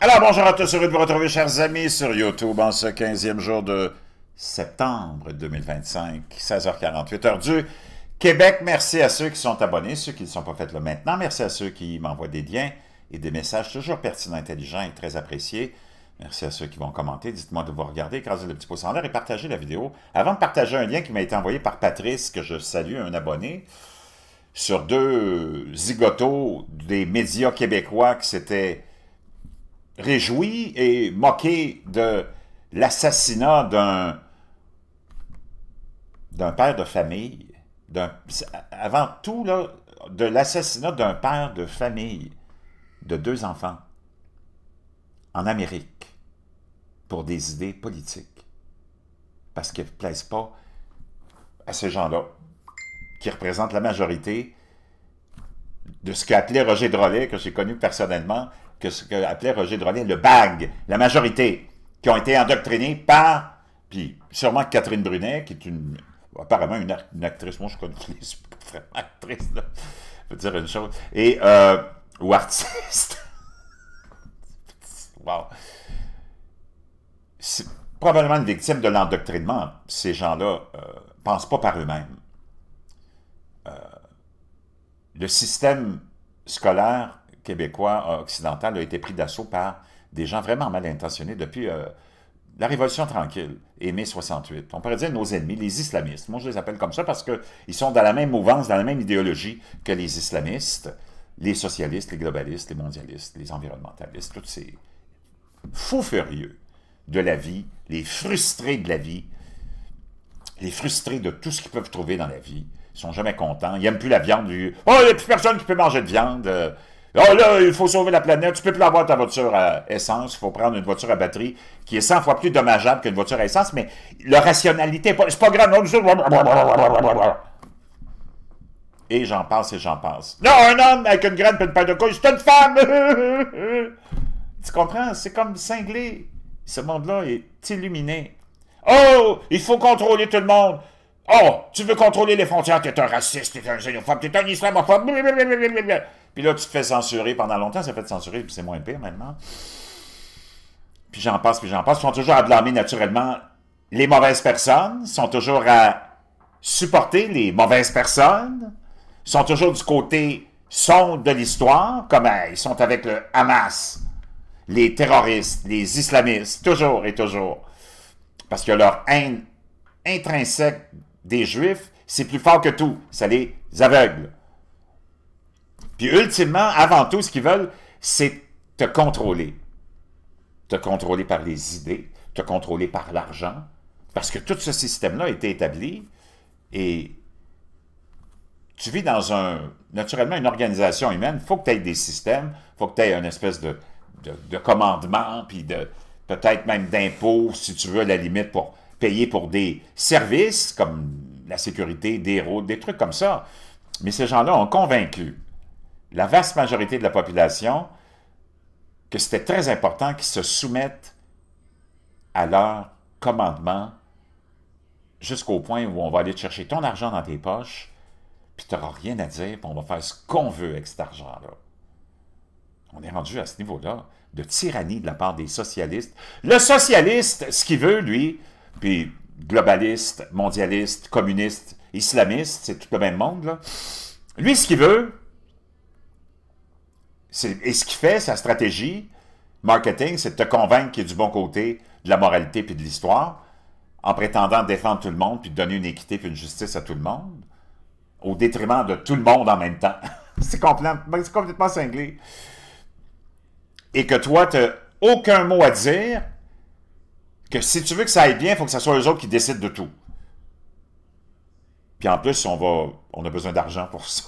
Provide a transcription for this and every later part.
Alors, bonjour à tous, heureux de vous retrouver, chers amis, sur YouTube en ce 15e jour de septembre 2025, 16h48, heure du Québec. Merci à ceux qui sont abonnés, ceux qui ne sont pas faits là maintenant. Merci à ceux qui m'envoient des liens et des messages toujours pertinents, intelligents et très appréciés. Merci à ceux qui vont commenter. Dites-moi de vous regarder, écrasez le petit pouce en l'air et partagez la vidéo. Avant de partager un lien qui m'a été envoyé par Patrice, que je salue, un abonné, sur deux zigotos des médias québécois qui s'étaient réjoui et moqué de l'assassinat d'un père de famille, avant tout, là, de l'assassinat d'un père de famille de 2 enfants en Amérique pour des idées politiques. Parce qu'elles ne plaisent pas à ces gens-là qui représentent la majorité de ce qu'appelait Roger Drolet, que j'ai connu personnellement, que ce qu'appelait Roger Drolet le BAG, la majorité, qui ont été endoctrinés par, puis sûrement Catherine Brunet, qui est apparemment une actrice, moi je connais les vraiment actrices, là, je veux dire une chose, et, ou artiste. Wow. C'est probablement une victime de l'endoctrinement. Ces gens-là ne pensent pas par eux-mêmes. Le système scolaire québécois occidental a été pris d'assaut par des gens vraiment mal intentionnés depuis la Révolution tranquille et mai 68. On pourrait dire nos ennemis, les islamistes. Moi, je les appelle comme ça parce qu'ils sont dans la même mouvance, dans la même idéologie que les islamistes, les socialistes, les globalistes, les mondialistes, les environnementalistes, tous ces fous furieux de la vie, les frustrés de la vie, les frustrés de tout ce qu'ils peuvent trouver dans la vie. Ils sont jamais contents. Ils n'aiment plus la viande. Oh, il n'y a plus personne qui peut manger de viande. Oh là, il faut sauver la planète. Tu peux plus avoir ta voiture à essence. Il faut prendre une voiture à batterie qui est 100 fois plus dommageable qu'une voiture à essence. Mais la rationalité, c'est pas grave. Et j'en passe et j'en passe. Non, un homme avec une graine et une paire de couilles, c'est une femme. Tu comprends? C'est comme cinglé. Ce monde-là est illuminé. Oh, il faut contrôler tout le monde. Oh, tu veux contrôler les frontières, t'es un raciste, t'es un xénophobe, t'es un islamophobe. Puis là, tu te fais censurer pendant longtemps, ça fait te censurer, puis c'est moins pire maintenant. Puis j'en passe, puis j'en passe. Ils sont toujours à blâmer naturellement les mauvaises personnes, sont toujours à supporter les mauvaises personnes, sont toujours du côté sombre de l'histoire, comme ils sont avec le Hamas, les terroristes, les islamistes, toujours et toujours. Parce que leur haine intrinsèque des Juifs, c'est plus fort que tout. Ça les aveugle. Puis ultimement, avant tout, ce qu'ils veulent, c'est te contrôler. Te contrôler par les idées, te contrôler par l'argent. Parce que tout ce système-là a été établi et tu vis dans naturellement une organisation humaine. Il faut que tu aies des systèmes, il faut que tu aies une espèce de commandement, puis peut-être même d'impôts, si tu veux, à la limite, pour payer pour des services comme la sécurité, des routes, des trucs comme ça. Mais ces gens-là ont convaincu la vaste majorité de la population que c'était très important qu'ils se soumettent à leur commandement jusqu'au point où on va aller te chercher ton argent dans tes poches, puis tu n'auras rien à dire, puis on va faire ce qu'on veut avec cet argent-là. On est rendu à ce niveau-là de tyrannie de la part des socialistes. Le socialiste, ce qu'il veut, lui, puis globaliste, mondialiste, communiste, islamiste, c'est tout le même monde, là. Lui, ce qu'il veut, et ce qu'il fait, sa stratégie marketing, c'est de te convaincre qu'il est du bon côté de la moralité puis de l'histoire, en prétendant défendre tout le monde, puis de donner une équité puis une justice à tout le monde, au détriment de tout le monde en même temps. C'est complètement cinglé. Et que toi, tu n'as aucun mot à dire, que si tu veux que ça aille bien, il faut que ce soit eux autres qui décident de tout. Puis en plus, on a besoin d'argent pour ça.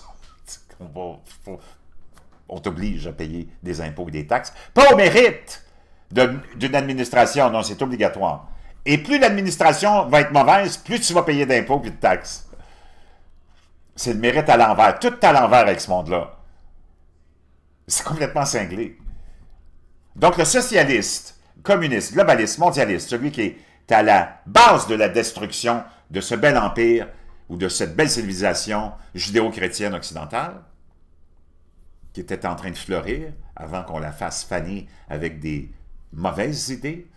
On t'oblige à payer des impôts et des taxes. Pas au mérite d'une administration, non, c'est obligatoire. Et plus l'administration va être mauvaise, plus tu vas payer d'impôts et de taxes. C'est le mérite à l'envers. Tout à l'envers avec ce monde-là. C'est complètement cinglé. Donc le socialiste, communiste, globaliste, mondialiste, celui qui est à la base de la destruction de ce bel empire ou de cette belle civilisation judéo-chrétienne occidentale, qui était en train de fleurir avant qu'on la fasse faner avec des mauvaises idées,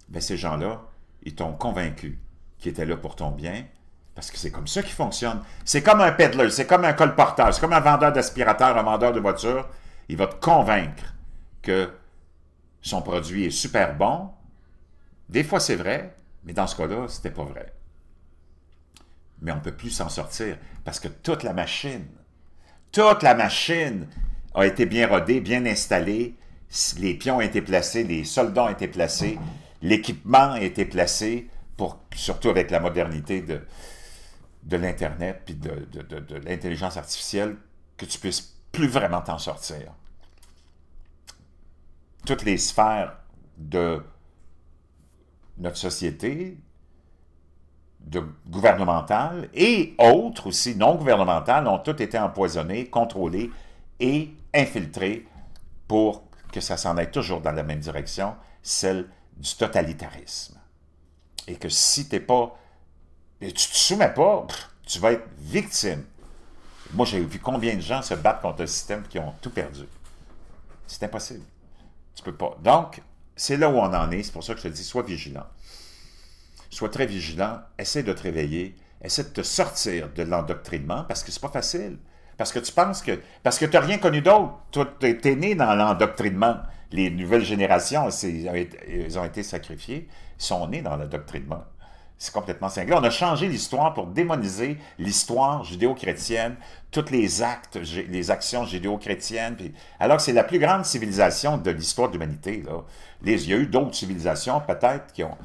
bien, ces gens-là, ils t'ont convaincu qu'ils étaient là pour ton bien, parce que c'est comme ça qu'ils fonctionnent. C'est comme un peddler, c'est comme un colporteur, c'est comme un vendeur d'aspirateur, un vendeur de voiture. Il va te convaincre que son produit est super bon. Des fois, c'est vrai, mais dans ce cas-là, c'était pas vrai. Mais on ne peut plus s'en sortir, parce que toute la machine a été bien rodée, bien installée, les pions ont été placés, les soldats ont été placés, l'équipement a été placé, surtout avec la modernité de l'Internet puis de l'intelligence artificielle, que tu puisses plus vraiment t'en sortir. Toutes les sphères de notre société, gouvernementales et autres aussi, non gouvernementales, ont toutes été empoisonnées, contrôlées et infiltrées pour que ça s'en aille toujours dans la même direction, celle du totalitarisme. Et que si tu ne te soumets pas, tu vas être victime. Moi, j'ai vu combien de gens se battre contre le système qui ont tout perdu. C'est impossible. Tu peux pas. Donc, c'est là où on en est. C'est pour ça que je te dis, sois vigilant. Sois très vigilant. Essaie de te réveiller. Essaie de te sortir de l'endoctrinement parce que c'est pas facile. Parce que tu penses que... Parce que tu n'as rien connu d'autre. Toi, tu es né dans l'endoctrinement. Les nouvelles générations, ils ont été sacrifiés. Ils sont nés dans l'endoctrinement. C'est complètement cinglé. On a changé l'histoire pour démoniser l'histoire judéo-chrétienne, tous les actes, les actions judéo-chrétiennes, alors que c'est la plus grande civilisation de l'histoire de l'humanité. Il y a eu d'autres civilisations, peut-être, qui ont...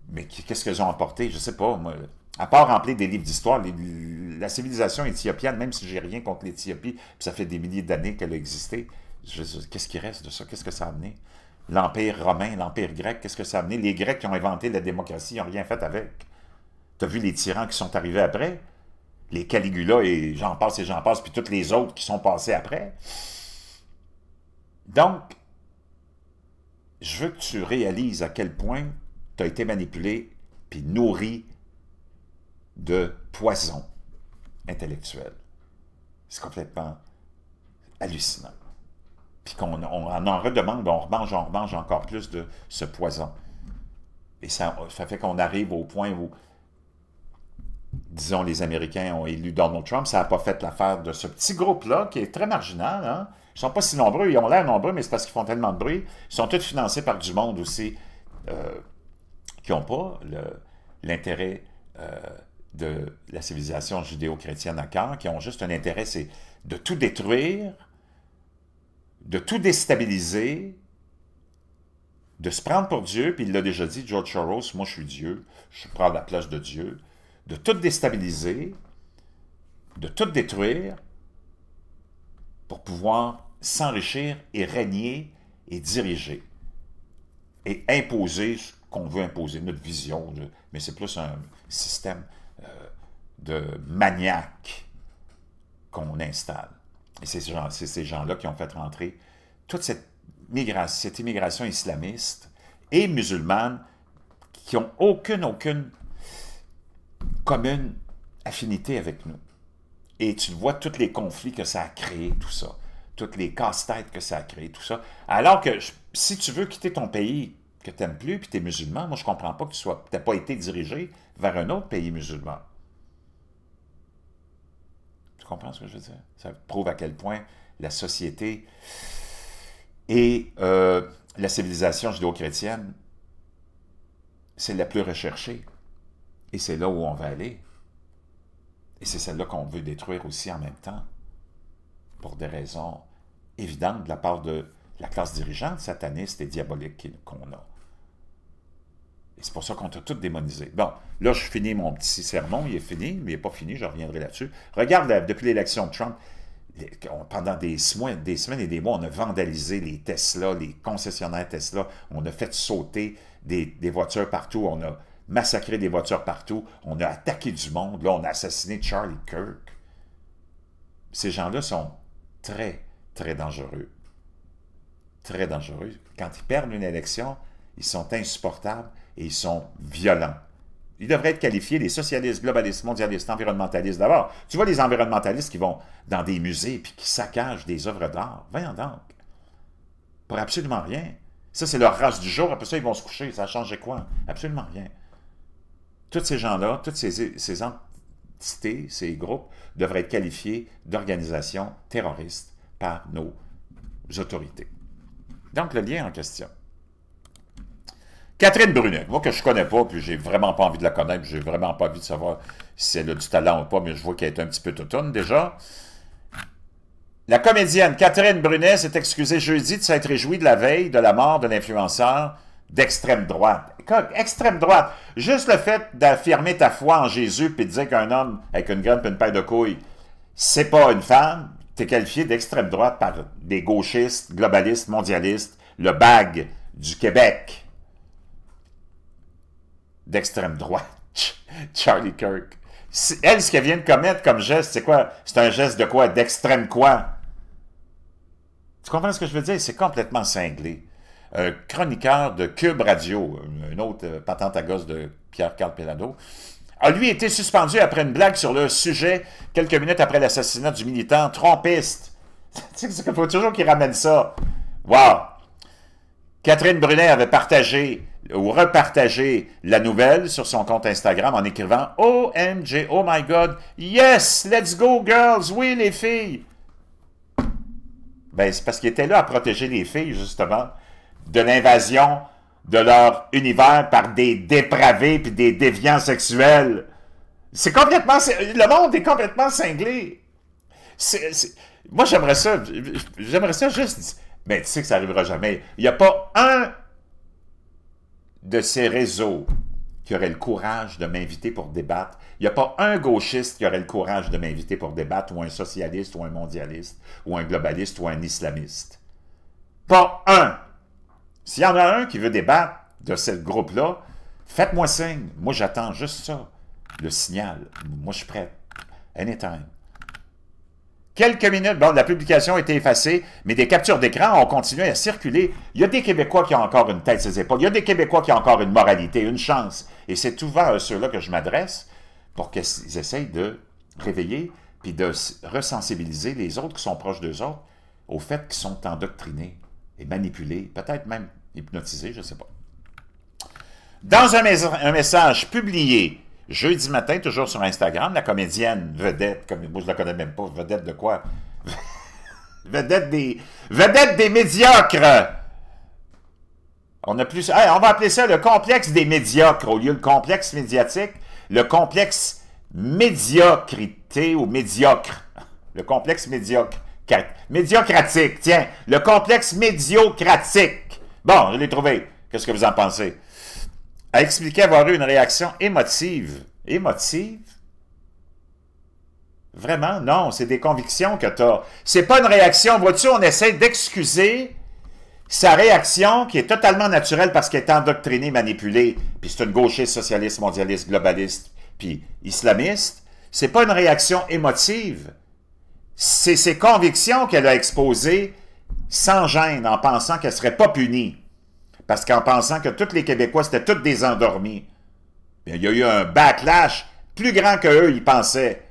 Mais qu'est-ce qu'elles ont apporté? Je ne sais pas. Moi, à part remplir des livres d'histoire, la civilisation éthiopienne, même si j'ai rien contre l'Éthiopie, puis ça fait des milliers d'années qu'elle a existé, qu'est-ce qui reste de ça? Qu'est-ce que ça a amené? L'Empire romain, l'Empire grec, qu'est-ce que ça a amené? Les Grecs qui ont inventé la démocratie, ils n'ont rien fait avec. Tu as vu les tyrans qui sont arrivés après? Les Caligula et j'en passe, puis tous les autres qui sont passés après. Donc, je veux que tu réalises à quel point tu as été manipulé puis nourri de poison intellectuel. C'est complètement hallucinant. Puis qu'on en redemande, on remange encore plus de ce poison. Et ça fait qu'on arrive au point où, disons, les Américains ont élu Donald Trump. Ça n'a pas fait l'affaire de ce petit groupe-là, qui est très marginal. Hein? Ils ne sont pas si nombreux, ils ont l'air nombreux, mais c'est parce qu'ils font tellement de bruit. Ils sont tous financés par du monde aussi qui n'ont pas l'intérêt de la civilisation judéo-chrétienne à cœur, qui ont juste un intérêt, c'est de tout détruire, de tout déstabiliser, de se prendre pour Dieu, puis il l'a déjà dit, George Soros, moi je suis Dieu, je prends la place de Dieu, de tout déstabiliser, de tout détruire, pour pouvoir s'enrichir et régner et diriger, et imposer ce qu'on veut imposer, notre vision, mais c'est plus un système de maniaque qu'on installe. Et c'est ces gens-là qui ont fait rentrer toute cette immigration islamiste et musulmane qui n'ont aucune commune affinité avec nous. Et tu vois tous les conflits que ça a créé, tout ça. Toutes les casse-têtes que ça a créé, tout ça. Alors que si tu veux quitter ton pays que tu n'aimes plus, puis tu es musulman, moi je ne comprends pas que tu n'aies pas été dirigé vers un autre pays musulman. Tu comprends ce que je veux dire? Ça prouve à quel point la société et la civilisation judéo-chrétienne, c'est la plus recherchée. Et c'est là où on va aller. Et c'est celle-là qu'on veut détruire aussi en même temps, pour des raisons évidentes de la part de la classe dirigeante sataniste et diabolique qu'on a. Et c'est pour ça qu'on t'a tout démonisé. Bon, là, je finis mon petit sermon, il est fini, mais il n'est pas fini, je reviendrai là-dessus. Regarde, depuis l'élection de Trump, pendant des semaines et des mois, on a vandalisé les Tesla, les concessionnaires Tesla, on a fait sauter des voitures partout, on a massacré des voitures partout, on a attaqué du monde, là, on a assassiné Charlie Kirk. Ces gens-là sont très, très dangereux. Très dangereux. Quand ils perdent une élection, ils sont insupportables et ils sont violents. Ils devraient être qualifiés, les socialistes, globalistes, mondialistes, environnementalistes d'abord. Tu vois les environnementalistes qui vont dans des musées et qui saccagent des œuvres d'art. Voyons donc. Pour absolument rien. Ça, c'est leur race du jour. Après ça, ils vont se coucher. Ça a changé quoi? Absolument rien. Tous ces gens-là, toutes ces entités, ces groupes, devraient être qualifiés d'organisations terroristes par nos autorités. Donc, le lien en question. Catherine Brunet, moi que je ne connais pas, puis j'ai vraiment pas envie de la connaître, j'ai vraiment pas envie de savoir si elle a du talent ou pas, mais je vois qu'elle est un petit peu toutoune déjà. La comédienne Catherine Brunet s'est excusée jeudi de s'être réjouie de la veille de la mort de l'influenceur d'extrême droite. Extrême droite, juste le fait d'affirmer ta foi en Jésus puis de dire qu'un homme avec une graine et une paire de couilles, c'est pas une femme, t'es qualifié d'extrême droite par des gauchistes, globalistes, mondialistes, le BAG du Québec. D'extrême droite, Charlie Kirk. Elle, ce qu'elle vient de commettre comme geste, c'est quoi? C'est un geste de quoi? D'extrême quoi? Tu comprends ce que je veux dire? C'est complètement cinglé. Chroniqueur de Cube Radio, une autre patente à gosse de Pierre-Carl Pelado, a lui été suspendu après une blague sur le sujet quelques minutes après l'assassinat du militant trompiste. Tu sais qu'il faut toujours qu'il ramène ça. Wow! Catherine Brunet avait partagé ou repartagé la nouvelle sur son compte Instagram en écrivant « OMG, oh my God, yes, let's go girls, oui les filles! » Ben, c'est parce qu'il était là à protéger les filles, justement, de l'invasion de leur univers par des dépravés puis des déviants sexuels. C'est complètement... Le monde est complètement cinglé. Moi, j'aimerais ça juste... Mais tu sais que ça n'arrivera jamais. Il n'y a pas un de ces réseaux qui aurait le courage de m'inviter pour débattre. Il n'y a pas un gauchiste qui aurait le courage de m'inviter pour débattre, ou un socialiste, ou un mondialiste, ou un globaliste, ou un islamiste. Pas un! S'il y en a un qui veut débattre de ce groupe-là, faites-moi signe. Moi, j'attends juste ça. Le signal. Moi, je suis prêt. Anytime. Quelques minutes, bon, la publication a été effacée, mais des captures d'écran ont continué à circuler. Il y a des Québécois qui ont encore une tête sur les épaules. Il y a des Québécois qui ont encore une moralité, une chance. Et c'est souvent à ceux-là que je m'adresse pour qu'ils essayent de réveiller puis de resensibiliser les autres qui sont proches d'eux autres au fait qu'ils sont endoctrinés et manipulés, peut-être même hypnotisés, je ne sais pas. Dans un message publié jeudi matin, toujours sur Instagram, la comédienne vedette, comme moi je la connais même pas, vedette de quoi? vedette des médiocres! On a plus, on va appeler ça le complexe des médiocres, au lieu du complexe médiatique, le complexe médiocrité ou médiocre. Le complexe médiocre. Médiocratique, tiens, le complexe médiocratique. Bon, je l'ai trouvé. Qu'est-ce que vous en pensez? A expliqué avoir eu une réaction émotive. Émotive? Vraiment? Non, c'est des convictions que tu as. C'est pas une réaction. Vois-tu, on essaie d'excuser sa réaction qui est totalement naturelle parce qu'elle est endoctrinée, manipulée, puis c'est une gauchiste, socialiste, mondialiste, globaliste, puis islamiste. C'est pas une réaction émotive. C'est ses convictions qu'elle a exposées sans gêne, en pensant qu'elle ne serait pas punie. Parce qu'en pensant que tous les Québécois, c'était tous des endormis. Bien, il y a eu un backlash plus grand qu'eux, ils pensaient.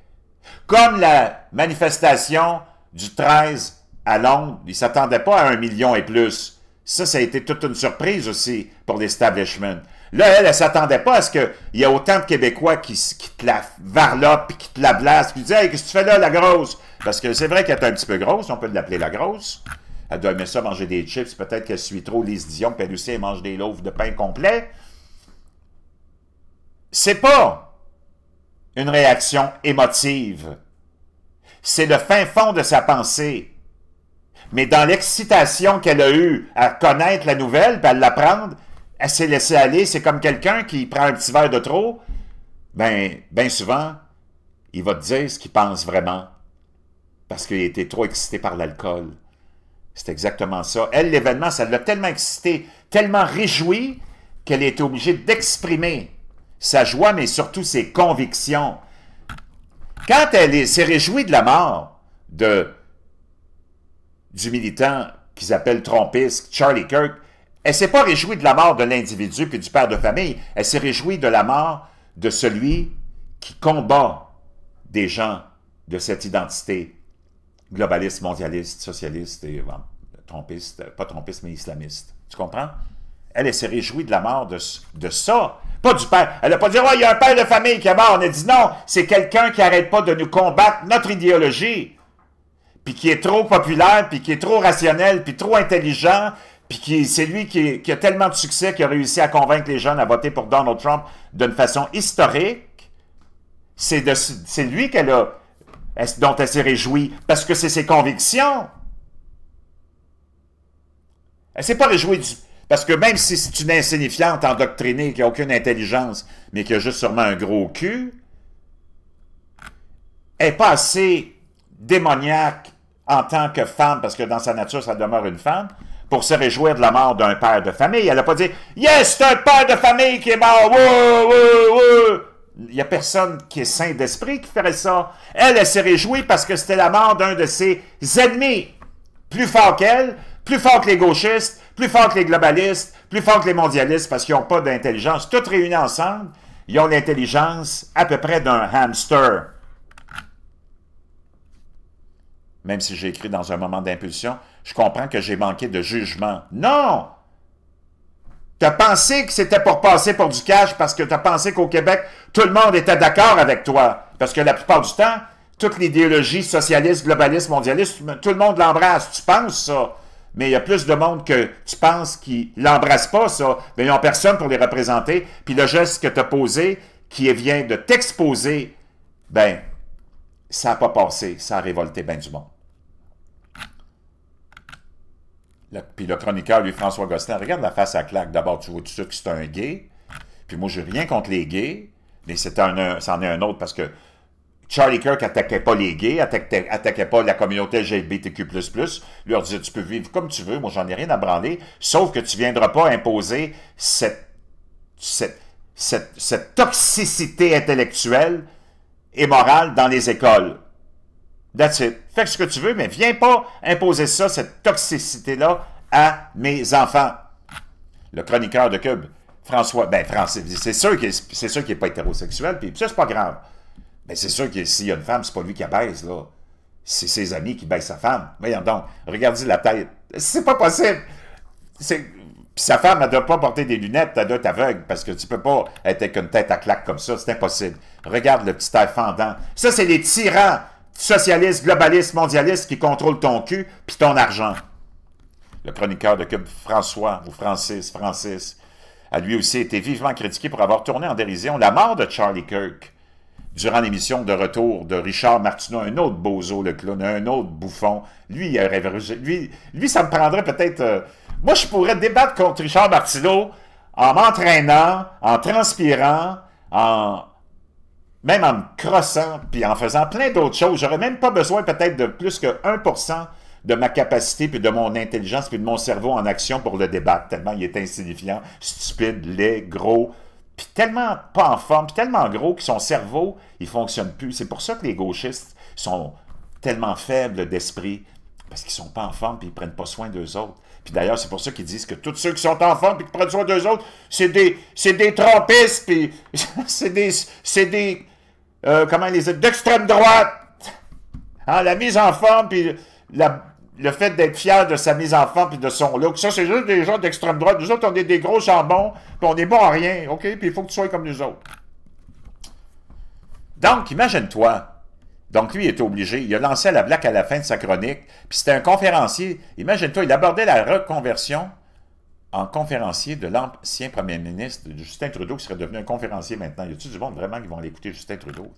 Comme la manifestation du 13 à Londres, ils ne s'attendaient pas à 1 million et plus. Ça a été toute une surprise aussi pour l'establishment. Là, elle ne s'attendait pas à ce qu'il y ait autant de Québécois qui te la varlopent, puis qui te la blasent, puis qui disent « Hey, qu'est-ce que tu fais là, la grosse? » Parce que c'est vrai qu'elle est un petit peu grosse, on peut l'appeler la grosse. Elle doit aimer ça, manger des chips, peut-être qu'elle suit trop Lise Dion, puis elle aussi, elle mange des loaves de pain complet. C'est pas une réaction émotive. C'est le fin fond de sa pensée. Mais dans l'excitation qu'elle a eue à connaître la nouvelle, puis à l'apprendre, elle s'est laissée aller. C'est comme quelqu'un qui prend un petit verre de trop. Ben souvent, il va te dire ce qu'il pense vraiment. Parce qu'il a été trop excité par l'alcool. C'est exactement ça. Elle, l'événement, ça l'a tellement excité, tellement réjoui, qu'elle a été obligée d'exprimer sa joie, mais surtout ses convictions. Quand elle s'est réjouie de la mort du militant qu'ils appellent trompiste, Charlie Kirk, elle ne s'est pas réjouie de la mort de l'individu puis du père de famille. Elle s'est réjouie de la mort de celui qui combat des gens de cette identité globaliste, mondialiste, socialiste et bon, trompiste, pas trompiste, mais islamiste. Tu comprends? Elle s'est réjouie de la mort de ça. Pas du père. Elle n'a pas dit, oh, il y a un père de famille qui est mort. On a dit non, c'est quelqu'un qui n'arrête pas de nous combattre notre idéologie. Puis qui est trop populaire, puis qui est trop rationnel, puis trop intelligent, puis c'est lui qui a tellement de succès qu'il a réussi à convaincre les jeunes à voter pour Donald Trump d'une façon historique. C'est lui dont elle s'est réjouie, parce que c'est ses convictions. Elle ne s'est pas réjouie parce que même si c'est une insignifiante endoctrinée qui n'a aucune intelligence, mais qui a juste sûrement un gros cul, elle n'est pas assez démoniaque en tant que femme, parce que dans sa nature, ça demeure une femme, pour se réjouir de la mort d'un père de famille. Elle n'a pas dit « Yes, c'est un père de famille qui est mort! Wouh, wouh, wouh. » Il n'y a personne qui est sain d'esprit qui ferait ça. Elle s'est réjouie parce que c'était la mort d'un de ses ennemis. Plus fort qu'elle, plus fort que les gauchistes, plus fort que les globalistes, plus fort que les mondialistes, parce qu'ils n'ont pas d'intelligence. Toutes réunies ensemble, ils ont l'intelligence à peu près d'un hamster. Même si j'ai écrit dans un moment d'impulsion, je comprends que j'ai manqué de jugement. Non! Tu as pensé que c'était pour passer pour du cash parce que tu as pensé qu'au Québec, tout le monde était d'accord avec toi. Parce que la plupart du temps, toute l'idéologie socialiste, globaliste, mondialiste, tout le monde l'embrasse. Tu penses ça? Mais il y a plus de monde que tu penses qui l'embrassent pas, ça. Mais ils n'ont personne pour les représenter. Puis le geste que tu as posé, qui vient de t'exposer, ben, ça n'a pas passé. Ça a révolté bien du monde. Puis le chroniqueur, lui, François Gosselin, regarde la face à claque. D'abord, tu vois tout ça que c'est un gay. Puis moi, j'ai rien contre les gays, mais c'en est un autre parce que Charlie Kirk attaquait pas les gays, attaquait pas la communauté LGBTQ++. Lui leur disait, tu peux vivre comme tu veux, moi, j'en ai rien à branler, sauf que tu viendras pas imposer cette toxicité intellectuelle et morale dans les écoles. That's it. Fais ce que tu veux, mais viens pas imposer ça, cette toxicité-là, à mes enfants. Le chroniqueur de Cube, François, c'est sûr qu'il n'est pas hétérosexuel, puis ça, c'est pas grave. Mais c'est sûr que s'il y a une femme, c'est pas lui qui la baise, là. C'est ses amis qui baissent sa femme. Voyons donc, regardez la tête. C'est pas possible. Sa femme, elle ne doit pas porter des lunettes, elle doit être aveugle, parce que tu peux pas être avec une tête à claque comme ça, c'est impossible. Regarde le petit air fendant. Ça, c'est les tyrans socialistes, globalistes, mondialistes qui contrôlent ton cul puis ton argent. Le chroniqueur de Cube, François, ou Francis, a lui aussi été vivement critiqué pour avoir tourné en dérision la mort de Charlie Kirk durant l'émission de retour de Richard Martineau, un autre bozo, le clown, un autre bouffon. Lui, ça me prendrait peut-être... moi, je pourrais débattre contre Richard Martineau en m'entraînant, en transpirant, même en me crossant, puis en faisant plein d'autres choses. J'aurais même pas besoin peut-être de plus que 1% de ma capacité, puis de mon intelligence, puis de mon cerveau en action pour le débattre, tellement il est insignifiant, stupide, laid, gros, puis tellement pas en forme, puis tellement gros que son cerveau, il fonctionne plus. C'est pour ça que les gauchistes sont tellement faibles d'esprit, parce qu'ils sont pas en forme, puis ils prennent pas soin d'eux autres. Puis d'ailleurs, c'est pour ça qu'ils disent que tous ceux qui sont en forme puis qui prennent soin d'eux autres, c'est des trompistes, puis comment les dire, d'extrême droite. Hein, la mise en forme, puis le fait d'être fier de sa mise en forme, puis de son look, ça, c'est juste des gens d'extrême droite. Nous autres, on est des gros jambons, puis on est bons à rien, OK? Puis il faut que tu sois comme nous autres. Donc, imagine-toi. Donc, lui, il était obligé. Il a lancé à la blague à la fin de sa chronique. Puis c'était un conférencier. Imagine-toi, il abordait la reconversion en conférencier de l'ancien premier ministre Justin Trudeau, qui serait devenu un conférencier maintenant. Y a-t-il du monde vraiment qui vont l'écouter, Justin Trudeau?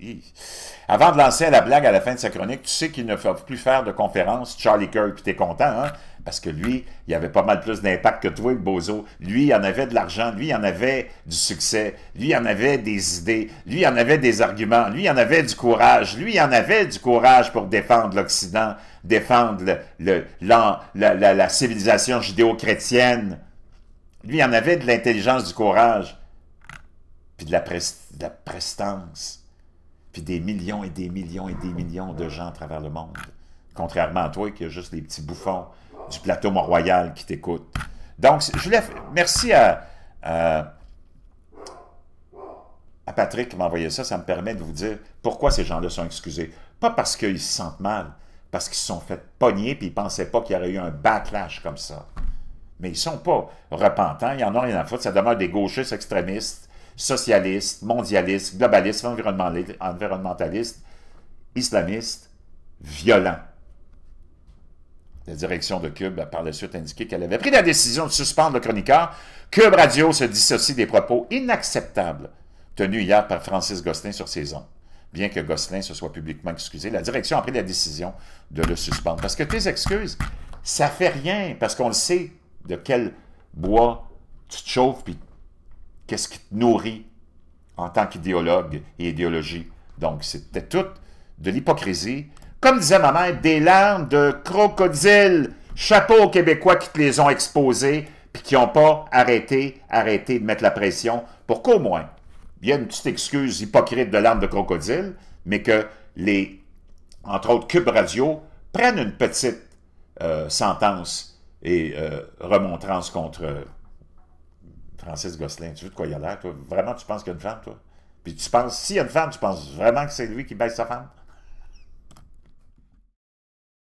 Avant de lancer à la blague à la fin de sa chronique, tu sais qu'il ne va plus faire de conférences, Charlie Kirk, puis t'es content, hein? Parce que lui, il avait pas mal plus d'impact que toi, le bozo. Lui, il en avait de l'argent, lui, il en avait du succès, lui, il en avait des idées, lui, il en avait des arguments, lui, il en avait du courage, lui, il en avait du courage pour défendre l'Occident, défendre la civilisation judéo-chrétienne. Lui, il en avait de l'intelligence, du courage, puis de la prestance, puis des millions et des millions et des millions de gens à travers le monde. Contrairement à toi, qui a juste des petits bouffons du plateau Mont-Royal qui t'écoutent. Donc, je voulais... Merci à à Patrick qui m'a envoyé ça, ça me permet de vous dire pourquoi ces gens-là sont excusés. Pas parce qu'ils se sentent mal, parce qu'ils se sont fait pogner et ils ne pensaient pas qu'il y aurait eu un backlash comme ça. Mais ils ne sont pas repentants, ils en ont rien à foutre. Ça demeure des gauchistes extrémistes, socialistes, mondialistes, globalistes, environnementalistes, islamistes, violents. La direction de Cube a par la suite indiqué qu'elle avait pris la décision de suspendre le chroniqueur. Cube Radio se dissocie des propos inacceptables tenus hier par Francis Gosselin sur ses ondes. Bien que Gosselin se soit publiquement excusé, la direction a pris la décision de le suspendre. Parce que tes excuses, ça fait rien, parce qu'on le sait de quel bois tu te chauffes, puis qu'est-ce qui te nourrit en tant qu'idéologue et idéologie. Donc, c'était tout de l'hypocrisie. Comme disait ma mère, des larmes de crocodile. Chapeau aux Québécois qui te les ont exposés, puis qui n'ont pas arrêté de mettre la pression pour qu'au moins, il y a une petite excuse hypocrite de larmes de crocodile, mais que entre autres, Cube Radio prennent une petite sentence et remontrance contre Francis Gosselin. Tu veux de quoi il a l'air, toi? Vraiment, tu penses qu'il y a une femme, toi? Puis tu penses, s'il y a une femme, tu penses vraiment que c'est lui qui baisse sa femme?